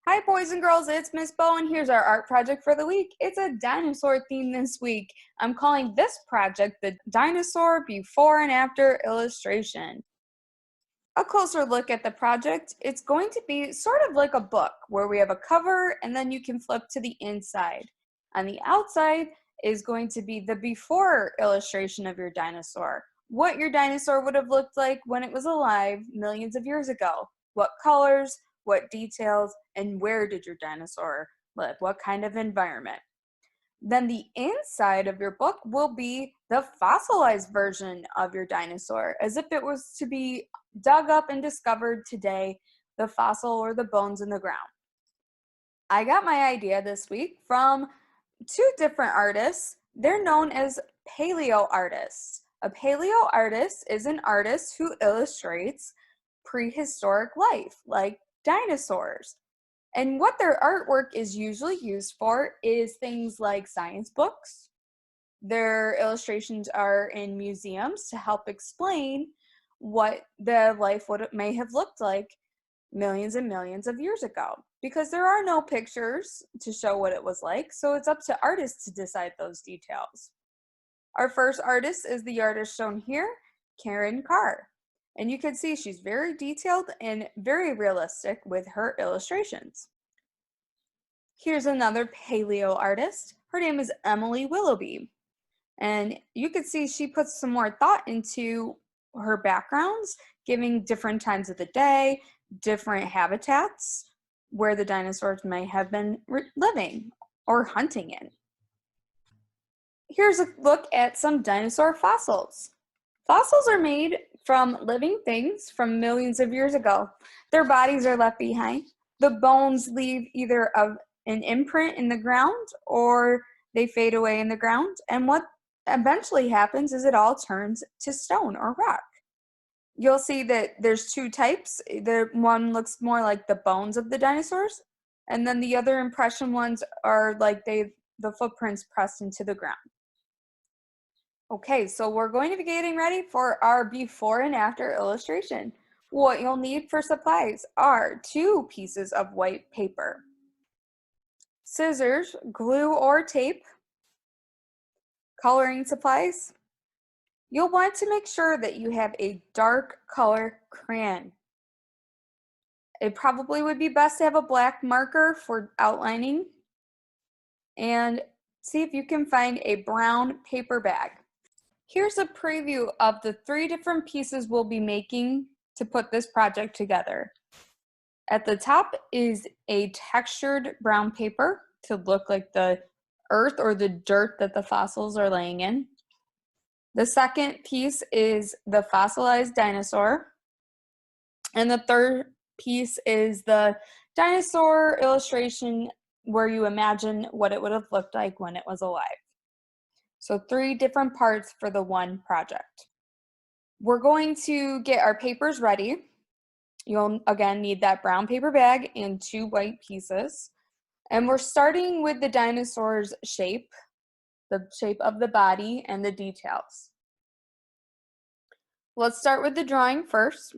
Hi boys and girls, it's Miss Bo and here's our art project for the week. It's a dinosaur theme this week. I'm calling this project the Dinosaur Before and After Illustration. A closer look at the project, it's going to be sort of like a book where we have a cover and then you can flip to the inside. On the outside is going to be the before illustration of your dinosaur. What your dinosaur would have looked like when it was alive millions of years ago. What colors, what details, and where did your dinosaur live? What kind of environment? Then the inside of your book will be the fossilized version of your dinosaur, as if it was to be dug up and discovered today, the fossil or the bones in the ground. I got my idea this week from two different artists. They're known as paleoartists. A paleoartist is an artist who illustrates prehistoric life, like dinosaurs. And what their artwork is usually used for is things like science books. Their illustrations are in museums to help explain what the life may have looked like millions and millions of years ago. Because there are no pictures to show what it was like, so it's up to artists to decide those details. Our first artist is the artist shown here, Karen Carr. And you can see she's very detailed and very realistic with her illustrations. Here's another paleo artist. Her name is Emily Willoughby. And you can see she puts some more thought into her backgrounds, giving different times of the day, different habitats where the dinosaurs may have been living or hunting in. Here's a look at some dinosaur fossils. Fossils are made from living things from millions of years ago. Their bodies are left behind. The bones leave either an imprint in the ground or they fade away in the ground. And what eventually happens is it all turns to stone or rock. You'll see that there's two types. The one looks more like the bones of the dinosaurs, and then the other impression ones are like the footprints pressed into the ground. Okay, so we're going to be getting ready for our before and after illustration. What you'll need for supplies are 2 pieces of white paper, scissors, glue or tape, coloring supplies. You'll want to make sure that you have a dark color crayon. It probably would be best to have a black marker for outlining, and see if you can find a brown paper bag. Here's a preview of the 3 different pieces we'll be making to put this project together. At the top is a textured brown paper to look like the earth or the dirt that the fossils are laying in. The second piece is the fossilized dinosaur. And the third piece is the dinosaur illustration where you imagine what it would have looked like when it was alive. So 3 different parts for the one project. We're going to get our papers ready. You'll again need that brown paper bag and 2 white pieces. And we're starting with the dinosaur's shape, the shape of the body and the details. Let's start with the drawing first.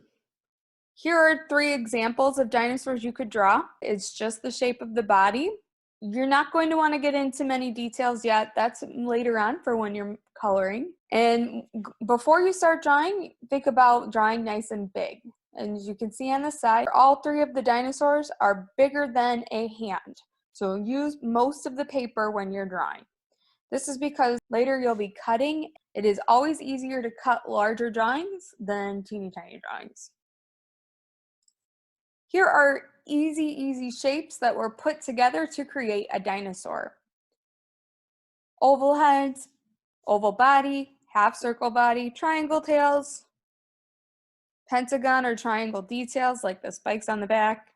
Here are 3 examples of dinosaurs you could draw. It's just the shape of the body. You're not going to want to get into many details yet. That's later on for when you're coloring. And before you start drawing, think about drawing nice and big. And as you can see on the side, all 3 of the dinosaurs are bigger than a hand. So use most of the paper when you're drawing. This is because later you'll be cutting. It is always easier to cut larger drawings than teeny tiny drawings. Here are easy shapes that were put together to create a dinosaur. Oval heads, oval body, half circle body, triangle tails, pentagon or triangle details like the spikes on the back,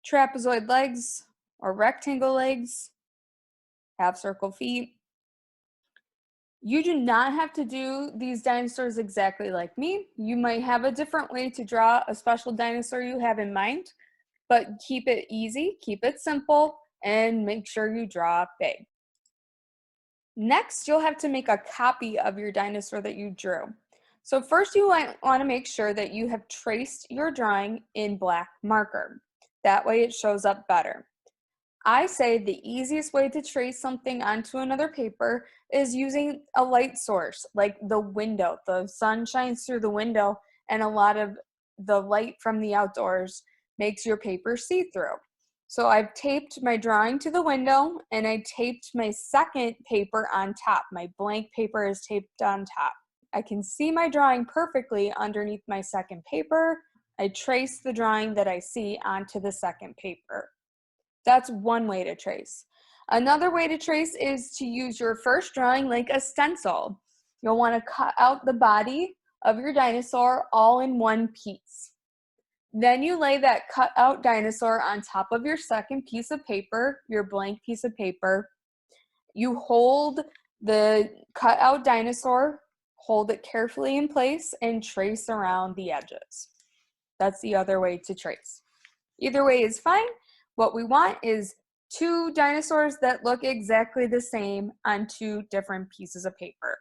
trapezoid legs or rectangle legs, half circle feet. You do not have to do these dinosaurs exactly like me. You might have a different way to draw a special dinosaur you have in mind, but keep it easy, keep it simple, and make sure you draw big. Next, you'll have to make a copy of your dinosaur that you drew. So first you want to make sure that you have traced your drawing in black marker. That way it shows up better. I say the easiest way to trace something onto another paper is using a light source, like the window. The sun shines through the window, and a lot of the light from the outdoors makes your paper see-through. So I've taped my drawing to the window, and I taped my second paper on top. My blank paper is taped on top. I can see my drawing perfectly underneath my second paper. I trace the drawing that I see onto the second paper. That's one way to trace. Another way to trace is to use your first drawing like a stencil. You'll want to cut out the body of your dinosaur all in one piece. Then you lay that cut out dinosaur on top of your second piece of paper, your blank piece of paper. You hold the cut out dinosaur, hold it carefully in place, and trace around the edges. That's the other way to trace. Either way is fine. What we want is two dinosaurs that look exactly the same on two different pieces of paper.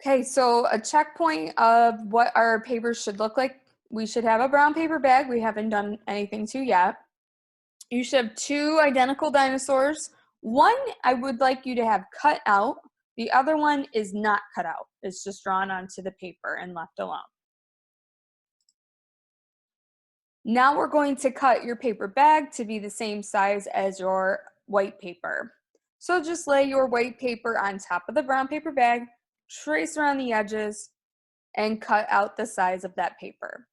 Okay, so a checkpoint of what our papers should look like. We should have a brown paper bag. We haven't done anything to yet. You should have two identical dinosaurs. One I would like you to have cut out. The other one is not cut out. It's just drawn onto the paper and left alone. Now we're going to cut your paper bag to be the same size as your white paper. So just lay your white paper on top of the brown paper bag, trace around the edges, and cut out the size of that paper.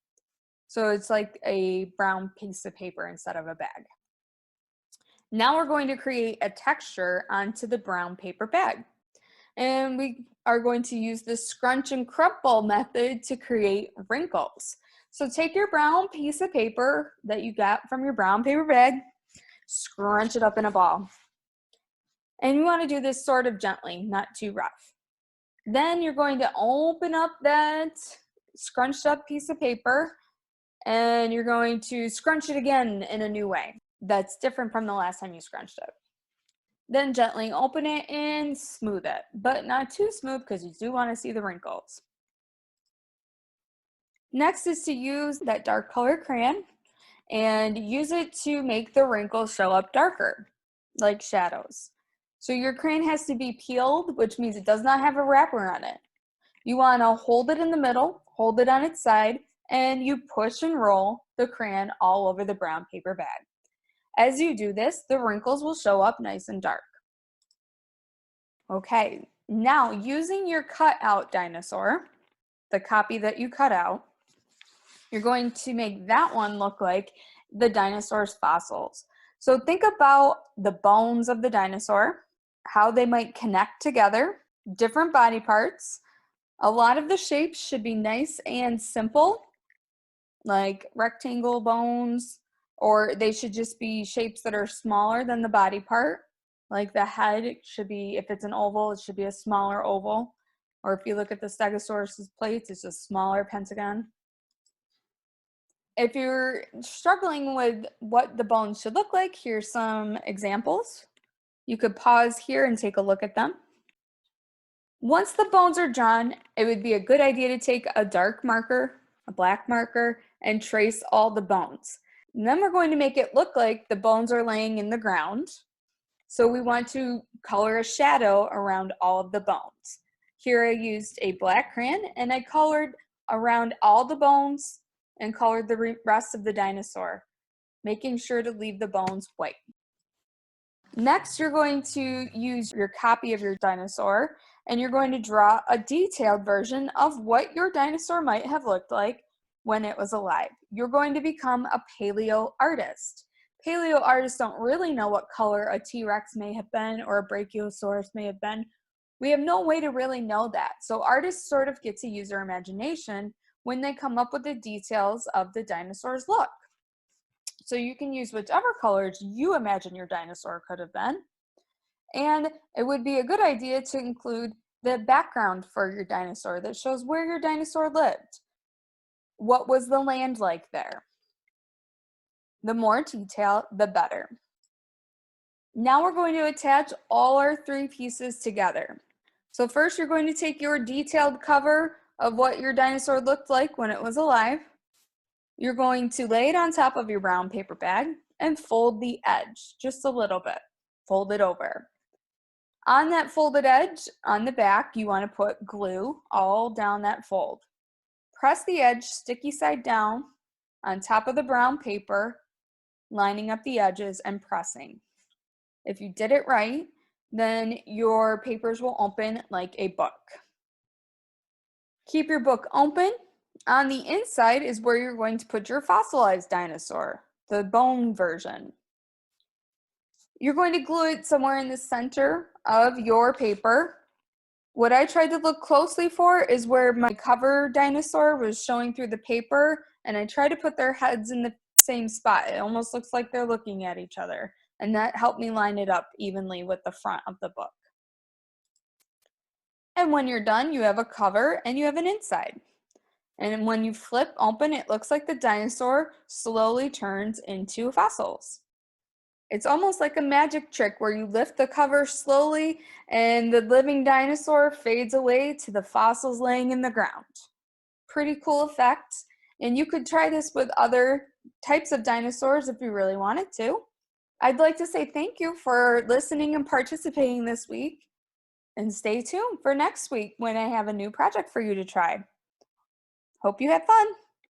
So it's like a brown piece of paper instead of a bag. Now we're going to create a texture onto the brown paper bag. And we are going to use the scrunch and crumple method to create wrinkles. So take your brown piece of paper that you got from your brown paper bag, scrunch it up in a ball. And you want to do this sort of gently, not too rough. Then you're going to open up that scrunched up piece of paper, and you're going to scrunch it again in a new way. That's different from the last time you scrunched it. Then gently open it and smooth it, but not too smooth because you do want to see the wrinkles. Next is to use that dark color crayon and use it to make the wrinkles show up darker, like shadows. So your crayon has to be peeled, which means it does not have a wrapper on it. You want to hold it in the middle, hold it on its side, and you push and roll the crayon all over the brown paper bag. As you do this, the wrinkles will show up nice and dark. Okay, now using your cut out dinosaur, the copy that you cut out, you're going to make that one look like the dinosaur's fossils. So think about the bones of the dinosaur, how they might connect together, different body parts. A lot of the shapes should be nice and simple, like rectangle bones, or they should just be shapes that are smaller than the body part. Like the head should be, if it's an oval, it should be a smaller oval. Or if you look at the Stegosaurus's plates, it's a smaller pentagon. If you're struggling with what the bones should look like, here's some examples. You could pause here and take a look at them. Once the bones are drawn, it would be a good idea to take a dark marker, a black marker, and trace all the bones. And then we're going to make it look like the bones are laying in the ground. So we want to color a shadow around all of the bones. Here I used a black crayon and I colored around all the bones and colored the rest of the dinosaur, making sure to leave the bones white. Next, you're going to use your copy of your dinosaur and you're going to draw a detailed version of what your dinosaur might have looked like when it was alive. You're going to become a paleoartist. Paleoartists don't really know what color a T-Rex may have been or a Brachiosaurus may have been. We have no way to really know that. So artists sort of get to use their imagination when they come up with the details of the dinosaur's look. So you can use whichever colors you imagine your dinosaur could have been. And it would be a good idea to include the background for your dinosaur that shows where your dinosaur lived. What was the land like there? The more detail, the better. Now we're going to attach all our three pieces together. So first you're going to take your detailed cover of what your dinosaur looked like when it was alive. You're going to lay it on top of your brown paper bag and fold the edge just a little bit. Fold it over. On that folded edge, on the back, you want to put glue all down that fold. Press the edge sticky side down on top of the brown paper, lining up the edges and pressing. If you did it right, then your papers will open like a book. Keep your book open. On the inside is where you're going to put your fossilized dinosaur, the bone version. You're going to glue it somewhere in the center of your paper. What I tried to look closely for is where my cover dinosaur was showing through the paper, and I tried to put their heads in the same spot. It almost looks like they're looking at each other, and that helped me line it up evenly with the front of the book. And when you're done, you have a cover and you have an inside. And when you flip open, it looks like the dinosaur slowly turns into fossils. It's almost like a magic trick where you lift the cover slowly and the living dinosaur fades away to the fossils laying in the ground. Pretty cool effect. And you could try this with other types of dinosaurs if you really wanted to. I'd like to say thank you for listening and participating this week. And stay tuned for next week when I have a new project for you to try. Hope you had fun.